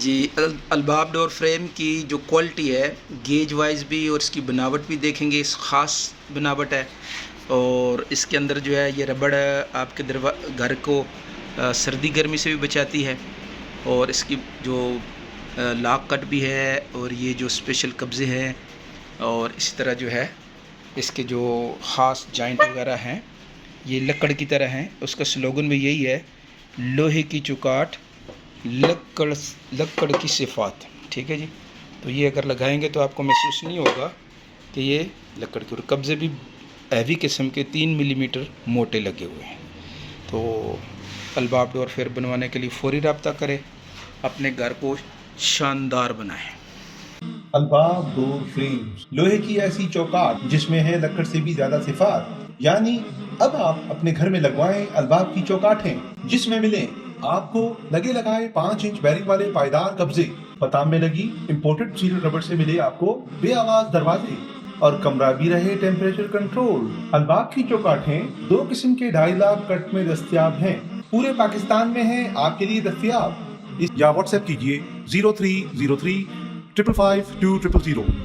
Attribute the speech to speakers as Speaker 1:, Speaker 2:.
Speaker 1: जी, अलबाब door frame की जो quality है गेज वाइज भी और इसकी बनावट भी देखेंगे, इस ख़ास बनावट है। और इसके अंदर जो है ये रबड़ आपके घर को सर्दी गर्मी से भी बचाती है। और इसकी जो लॉक कट भी है और ये जो स्पेशल कब्ज़े हैं, और इसी तरह जो है इसके जो ख़ास जॉइंट वगैरह हैं ये लकड़ की तरह हैं। उसका स्लोगन भी यही है, लोहे की चुकाट लकड़ की सिफात। ठीक है जी। तो ये अगर लगाएंगे तो आपको महसूस नहीं होगा कि ये लकड़ के, और कब्ज़े भी हैवी किस्म के 3 मिलीमीटर मोटे लगे हुए हैं। तो अलबाब डोर फेयर बनवाने के लिए फौरी रब्ता करें, अपने घर को शानदार बनाएं।
Speaker 2: अलबाब डोर फ्रेम्स, लोहे की ऐसी चौकाट जिसमें है लकड़ से भी ज्यादा सिफात। यानी अब आप अपने घर में लगवाएं अलबाब की चौकाटें, जिसमें मिले आपको लगे लगाए 5 इंच बैरिंग वाले पायदार कब्जे, पताम में लगी इंपोर्टेड सील रबड़ से मिले आपको बेआवाज दरवाजे, और कमरा भी रहे टेम्परेचर कंट्रोल। अलबाब की चौकाटें 2 किस्म के 2.5 लाख कट में दस्तयाब हैं, पूरे पाकिस्तान में है आपके लिए दस्तयाब। या व्हाट्सएप कीजिए 0303 555 2000।